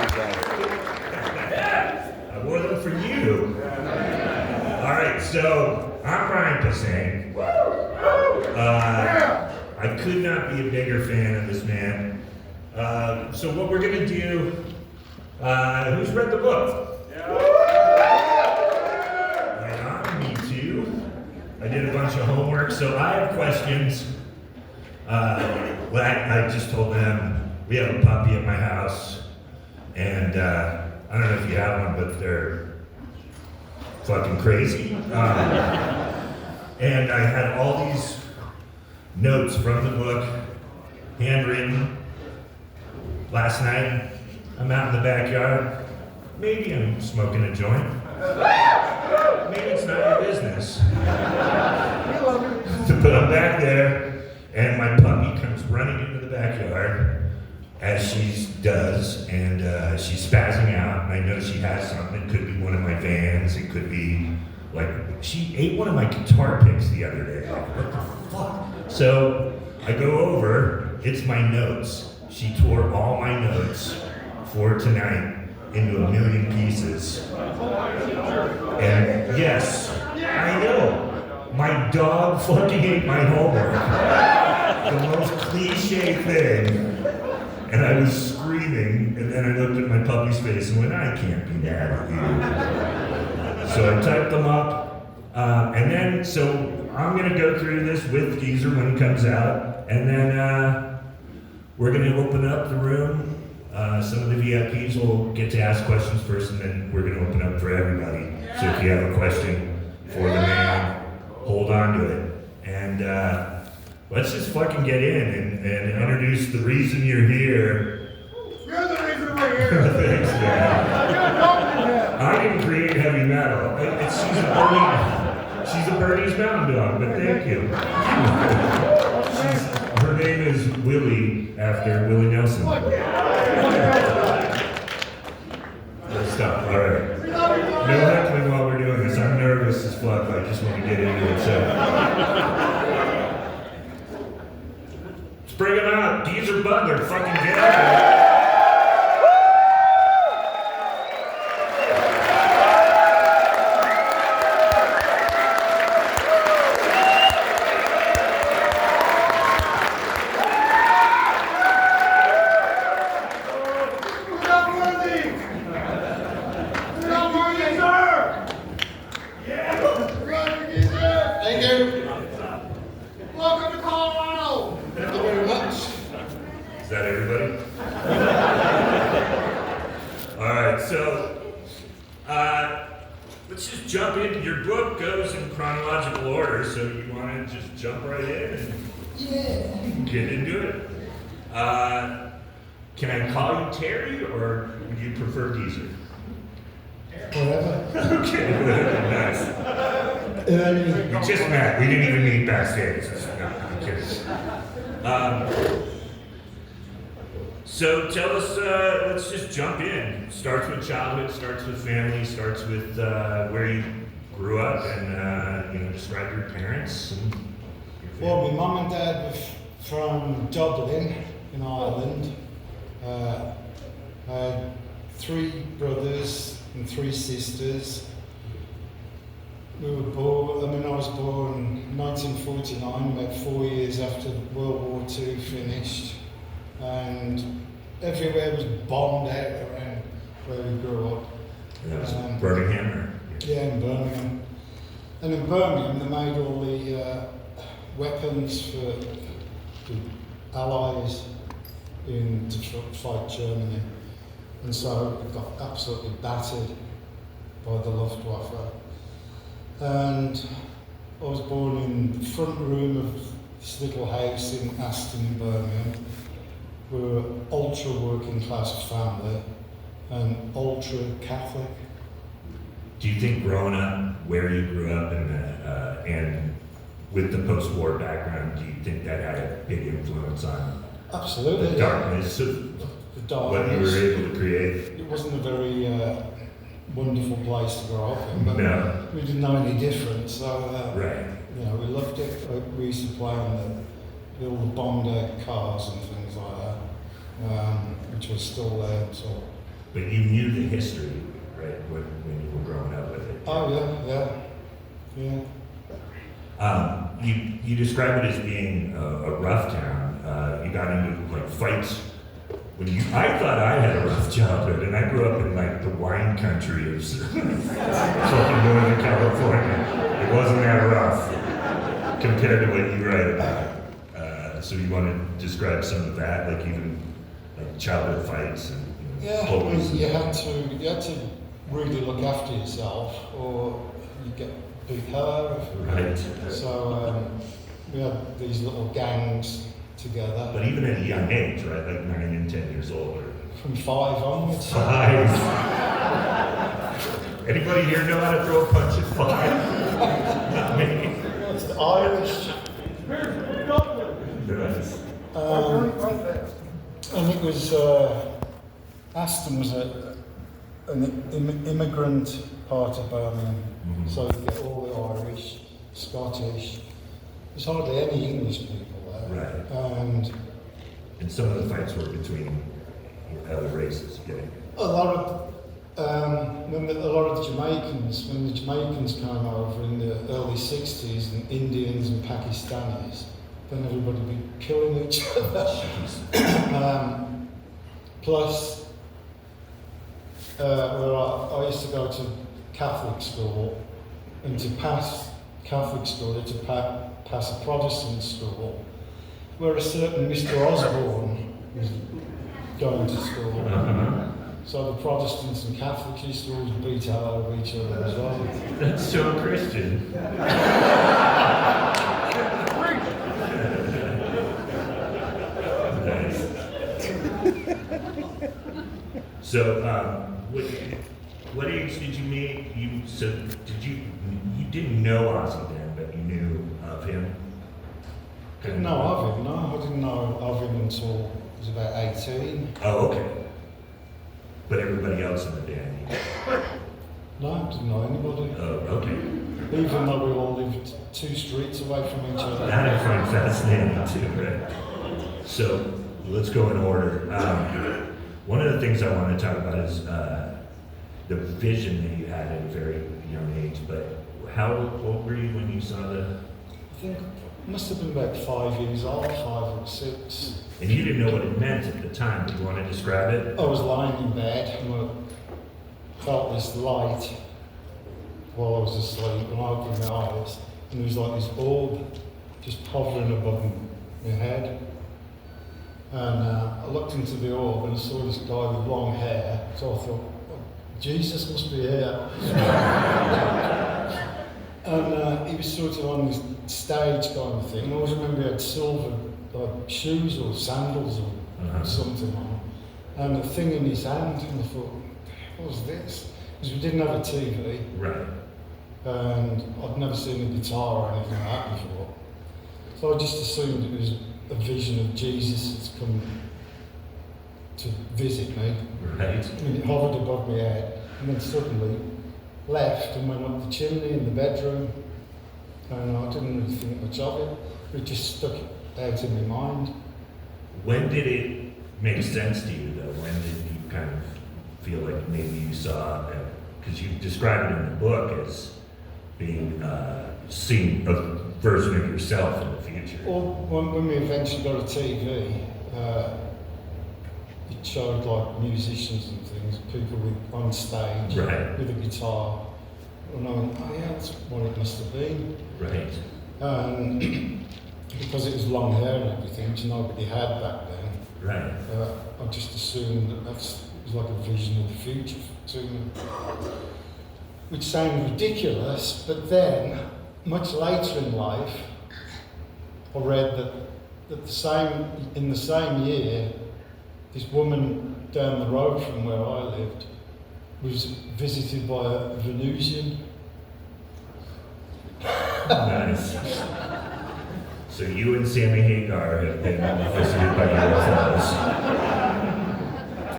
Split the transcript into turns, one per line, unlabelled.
I wore them for you. All right, so I'm Brian Posehn. I could not be a bigger fan of this man. So what we're gonna do, who's read the book? Right on, me too. I did a bunch of homework, so I have questions. I just told them we have a puppy at my house, and I don't know if you have one, but they're fucking crazy. And I had all these notes from the book, handwritten. Last night, I'm out in the backyard. Maybe I'm smoking a joint. Maybe it's not your business. But I'm back there, and my puppy comes running into the backyard, as she does, and she's spazzing out, and I know she has something. It could be one of my Vans, it could be, like, she ate one of my guitar picks the other day. Like, what the fuck? So, I go over, it's my notes. She tore all my notes for tonight into a million pieces. And yes, I know, my dog fucking ate my homework. The most cliche thing. And I was screaming, and then I looked at my puppy's face and went, I can't be mad at you. So I typed them up, and then, so I'm gonna go through this with Geezer when he comes out, and then we're gonna open up the room. Some of the VIPs will get to ask questions first, and then we're gonna open up for everybody. So if you have a question for the man, hold on to it. And let's just fucking get in and introduce the reason you're here.
You're the reason we're here.
Thanks, man. I didn't create heavy metal. She's a Bernese Mountain Dog, but thank you. Her name is Willie, after Willie Nelson. Let's stop. All right. No heckling while we're doing this. I'm nervous as fuck. I just want to get into it. So. Let's bring him out. Geezer Butler. Fucking get out there.
Welcome to Colorado.
Thank you very much.
Is that everybody? All right, so let's just jump in. Your book goes in chronological order, so you want to just jump right in and get into it. Can I call you Terry, or would you prefer Geezer?
Whatever.
Okay, nice. You just met. We didn't even meet backstage. No, I'm kidding. So tell us, let's just jump in. Starts with childhood, starts with family, starts with where you grew up, and describe your parents. And your
Well, my mum and dad were from Dublin in Ireland. I had 3 brothers and 3 sisters. I was born in 1949, about 4 years after World War II finished, and everywhere was bombed out around where we grew up.
And that was Birmingham, or?
Yeah, in Birmingham. And in Birmingham, they made all the weapons for the Allies to fight Germany. And so we got absolutely battered by the Luftwaffe. And I was born in the front room of this little house in Aston in Birmingham. We were an ultra working class family and ultra Catholic.
Do you think growing up where you grew up and with the post-war background, do you think that had a big influence on
Absolutely,
the darkness of
the darkness.
what you were able to create?
It wasn't a very wonderful place to grow up in, but
No.
we didn't know any different. So
Right.
we loved it. We used to play on the little bombed out cars and things like that, which was still there until
But you knew the history, right, when you were growing up with it.
Oh yeah.
You describe it as being a rough town. You got into like fights. I thought I had a rough childhood, and I grew up in like the wine country of Southern Northern California. It wasn't that rough compared to what you write about. So you want to describe some of that, like even like childhood fights and bullies?
You had to really look after yourself, or you get beat hard.
Right.
So we had these little gangs together.
But even at a young age, right, like 9 and 10 years old, or
From 5 onwards.
5. Anybody here know how to throw a punch at 5? Not me.
It's the Irish.
Nice.
And it was, Aston was an immigrant part of Birmingham.
Mhm.
So you get all the Irish, Scottish. There's hardly any English people there.
Right. And some of the fights were between other races, getting
A lot of the Jamaicans, when the Jamaicans came over in the early 60s, and Indians and Pakistanis, then everybody would be killing each other. Plus, where I used to go to Catholic school, and to pass Catholic school, you had to pass a Protestant school, where a certain Mr. Osborne was going to school. So the Protestants and Catholics used to always beat out of each other as well.
That's so Christian. Nice. So, what age did you meet? You didn't know Ozzy then, but you knew of him?
Didn't know of him, no. I didn't know of him until I was about 18.
Oh, okay. But everybody else in the band, you knew?
No, I didn't know anybody.
Oh, okay.
Even though we all lived 2 streets away from each other.
That I find fascinating too, right? So, let's go in order. One of the things I want to talk about is the vision that you had at a very young age, but how old were you when you saw
I think I must have been about 5 years old, 5 or 6.
and you didn't know what it meant at the time. Do you want to describe it?
I was lying in bed and I felt this light while I was asleep, and I opened my eyes and there was like this orb just hovering above my head. And I looked into the orb and I saw this guy with long hair, so I thought, oh, Jesus must be here. And he was sort of on this stage kind of thing. I always remember he had silver like shoes or sandals or something on, and a thing in his hand, and I thought, what was this? Because we didn't have a TV.
Right.
And I'd never seen a guitar or anything like that before. So I just assumed it was a vision of Jesus that's come to visit me.
Right.
And it hovered above my head, and then suddenly left and went up the chimney in the bedroom. And I didn't really think much of it. It just stuck out in my mind.
When did it make sense to you, though? When did you kind of feel like maybe you saw, because you describe it in the book as being seeing a version of yourself in the future?
Well, when we eventually got a TV, it showed like musicians and things, people on stage
Right.
with a guitar. And I went, oh yeah, that's what it must have been.
Right.
And because it was long hair and everything, which nobody had back then,
Right.
I just assumed that was like a vision of the future to me. Which sounded ridiculous, but then, much later in life, I read that in the same year, this woman down the road from where I lived was visited by a Venusian.
Nice. So you and Sammy Hagar have been visited by UFOs.